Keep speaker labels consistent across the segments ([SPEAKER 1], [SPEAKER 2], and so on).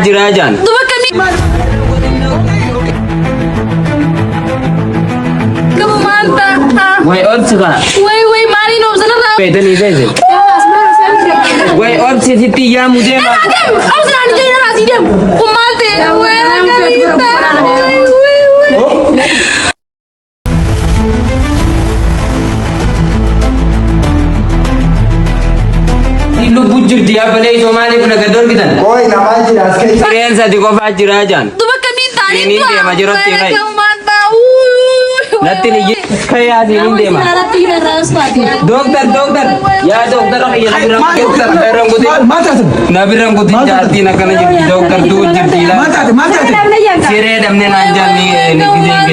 [SPEAKER 1] jirajan.
[SPEAKER 2] Duba kami. Kamu mantap.
[SPEAKER 1] Wai ortsika.
[SPEAKER 2] Wai mari no sana.
[SPEAKER 1] Pedan ide. Wai ortsi siti ya mujhe.
[SPEAKER 2] Aku sana ni jadi nasi dia. Kumante. Wai kita.
[SPEAKER 1] Lu bujur dia balai Somali pun gador kita.
[SPEAKER 3] Oi, nama jelas ke?
[SPEAKER 1] Kalian satu kofa jirajan.
[SPEAKER 2] Duba kami tani.
[SPEAKER 1] Ini dia majorot tinggal.
[SPEAKER 2] Kamu mantap.
[SPEAKER 1] Nanti ni kayak di ini mah. Dokter. Ya dokter ya nabi rambut jati nak kena jadi dokter tu jadilah. Sire damne nanja ni ke dokter.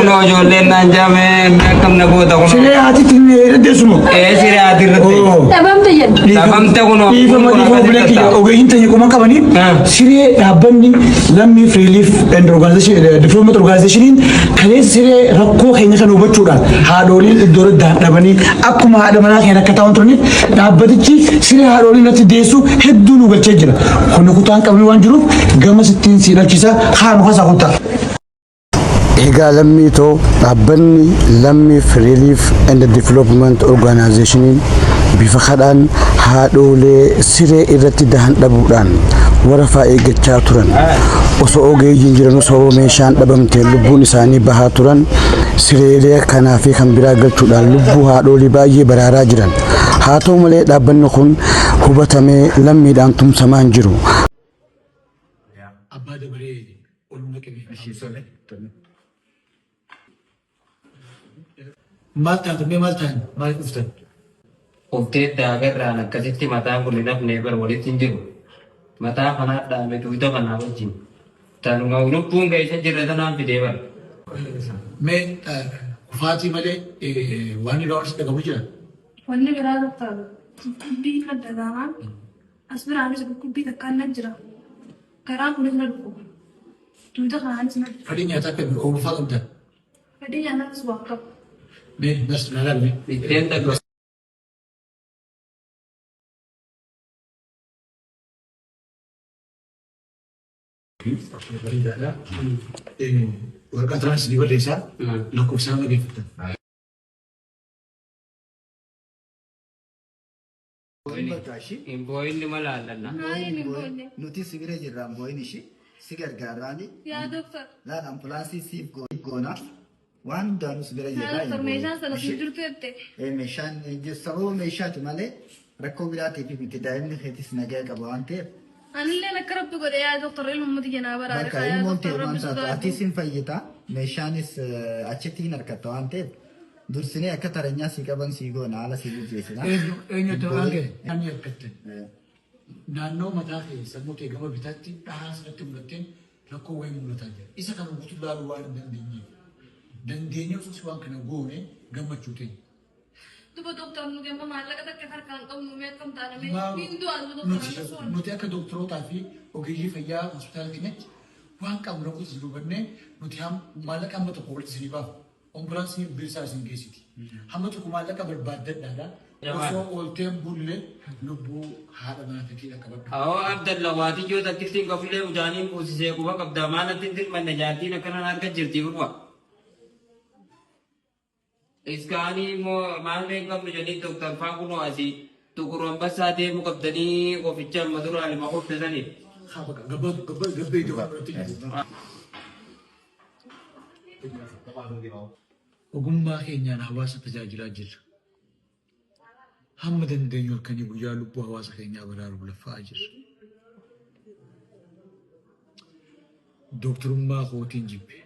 [SPEAKER 1] Uno jole nanja me kam na ko ta.
[SPEAKER 3] Sire hati tini desumo.
[SPEAKER 1] Sire hati rete. Tabam te kuno.
[SPEAKER 3] Ifa madi ko black ya. Oge inte ni kuma kabani. Sire dabani lammi free leaf and organization development organization kale sire rakko kenya kan ubachuda. Hadoli idoro dabani akuma hada mana kena kata ontroni dabadichi sire hadoli nati desu heddu nu galchejira. Kono kutan kabni wanjuru gama 60 sira kisa khan khasa kuta. Ega lammi to dabani lammi free leaf and development organization bifa khadan hadole sire irati dahan dabudan warafa egecha turan oso oge jinjirano so meshan dabamte lubbu nisani bahaturan sire kana fi khambira galchuda lubbu hadoli baye barara jiran hato male daban khun hubatame lammi dan tum saman jiru abada bare ulmu ke bishi sole malta me malta mal uftan
[SPEAKER 1] Ukti dagar rana kasih mata kulina neber wali tinjau mata kana dame tu itu kana wajib dan ngau pun kayak saja rata nam pidebar
[SPEAKER 3] me kufati male wani dollars ka gabujira
[SPEAKER 4] wanne gara ta kubbi kadda dama asbira ani kubbi da kan najra kara kun na ko tu da kan na
[SPEAKER 3] fadinya ta ka ko fadamta
[SPEAKER 4] fadinya na su wakka
[SPEAKER 3] me nas na rabbi
[SPEAKER 1] Ikren tak
[SPEAKER 3] warga trans di desa lakukan sama gitu.
[SPEAKER 1] Boy ni malalan na.
[SPEAKER 5] Nuti sigire jirran boy nishi sigar garani
[SPEAKER 4] ya doktor
[SPEAKER 5] la ambulansi sif gona wan danu sigire jirran
[SPEAKER 4] doktor meshan sana sujurtu ette
[SPEAKER 5] meshan je sabo meshat male rakko birati fi ibtidain khitis naga kabante
[SPEAKER 4] anille nakarabtu gode ya doktor ilmu mudiyana bara
[SPEAKER 5] barka ilmu te manta atisin fayyita meshanis achetin arkato ante dursine akataranya sikaban sigona ala sigu jesina
[SPEAKER 3] Enyo to ange ani akatte naannoo mataa keessa mutee gama bitaatti dhahaa sanatti mul'atteen rakkoo wayii mul'ataa jira. Isa kana guutuu ilaaluu waan hin dandeenyeef osoo waan kana goone gammachuu ta'e.
[SPEAKER 4] duba doktor nu gemma maallaqa takka harkaan qabnu mee akkam taana mee hindu as doktor
[SPEAKER 3] Nuti akka doktorootaa fi ogeeyyii fayyaa hospitaala keenyatti waan qabnu rakkoo isin dubannee nuti maallaqa hamma tokko walitti isinii baafu. Ambulaansiin bilisaa isin geessiti. Hamma tokko maallaqa barbaaddadhaadha. Osoo oolteen bulle lubbuu haadha manaatii akka bakka.
[SPEAKER 1] Awwa Abdallah waati joo takkittiin qabulee ujaaniin kuusisee quba qabdaa maanatti dirmanne jaartiin akkana harka jirti urwa. Iskaanii immoo maal mee qabnu jedhanii doktar Faankunoo asii tukuroon bassaa deemu qabdanii oficha madura lima qopheessaniif.
[SPEAKER 3] Gabbee ijoo ogummaa keenyaan hawaasa tajaajilaa jirra. Hamma dandeenyu halkanii guyyaa lubbuu hawaasa keenyaa baraaruuf laffa'aa jirra. Dooktorummaa kootiin jibbe.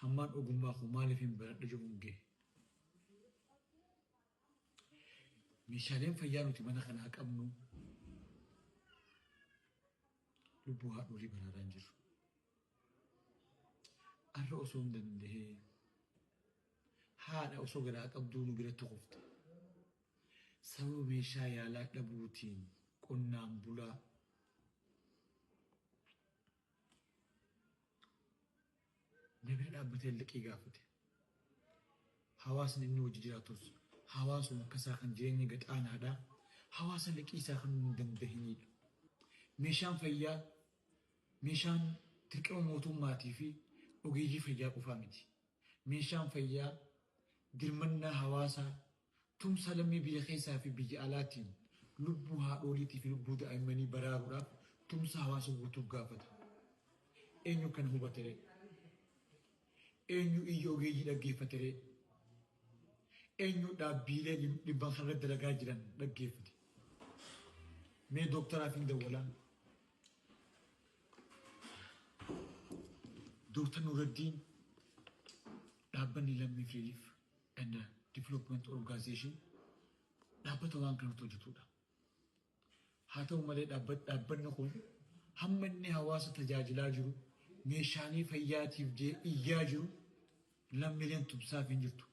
[SPEAKER 3] Hammaan ogummaa koo maaliif hin baradhu jechuun ga'e. Meeshaaleen fayyaa nuti mana kanaa qabnu lubbuu haadholii baraaraan jiru. Arra osoo hin danda'ee haadha osoo garaa qabduu nu biratti qofte. Sababa meeshaa yaalaa dhabuutiin qonnaan bulaa namni dhaabbatee liqii gaafate. Hawaasni inni hojii jiraatus hawaasuma akkasaa kan jireenya gadhaanaadhaa hawaasa liqii isaa kan hin danda'inidha. meeshaan fayyaa meeshaan dirqama mootummaatii fi ogeeyyii fayyaa qofaa miti. Meeshaan fayyaa dirmannaa hawaasaa tumsa lammii biyya keessaa fi biyya alaatiin lubbuu haadholiitii fi lubbuu daa'immanii baraaruudhaaf tumsa hawaasa guutuuf gaafata. Eenyu kan hubatere? Eenyu iyya ogeeyyii dhaggeeffatere? Eenyu dhaabbiilee dhibban kan irratti dalagaa jiran dhaggeeffate? Mee dooktaraaf hin dawwalaan? Dooktar Nuraddiin dhaabbanni lammii Relief and Development Organization dhaabbata waan kanatti hojjetudha. Haa ta'u malee dhaabbanni kun hamma inni hawaasa tajaajilaa jiru meeshaalee fayyaatiif iyyaa jiru lammiileen tumsaaf hin jirtu.